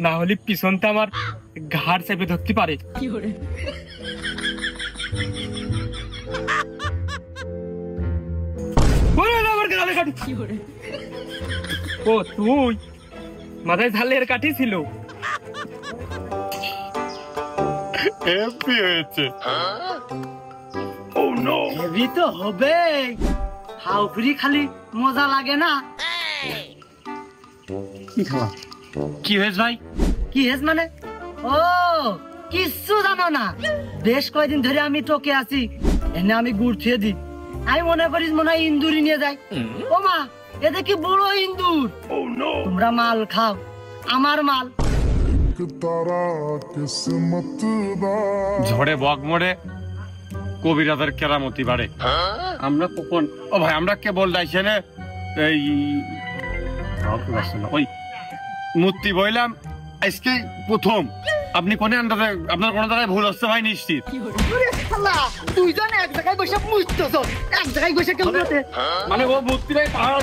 না হলে পিছনটা আমার ঘাড় চেপে ধরতে পারে। ও তুই মাথায় ঝালের কাঠি ছিল। হেভি হয়েছে। হেভি তো হবে, হাউফুরি খালি মজা লাগে না। কি খাওয়া? কি হয়েছে ভাই? কি হেস মানে? ও কিচ্ছু জানো না, বেশ কয়েকদিন ধরে আমি তোকে আছি, এনে আমি গুড় থুয়ে দিই, আমি মনে করিস মনে হয় ইন্দুরি নিয়ে যাই। ও মা, এতে কি বড় ইন্দুর। তোমরা মাল খাও, আমার মাল। ঝড়ে বক মরে কবিরাজের কেরামতি বাড়ে। আমরা কখন ও ভাই আমরা কেবল ডাইছেনে এই ওই মূর্তি বইলাম আজকে প্রথম। আপনি কোনে আন্দাজে আপনার কোন জায়গায় ভুল হচ্ছে ভাই নিশ্চিত। তুই জানে এক জায়গায় বসে মুছতেছ, এক জায়গায় বসে কেউ মানে ও মূর্তিটাই পাহাড়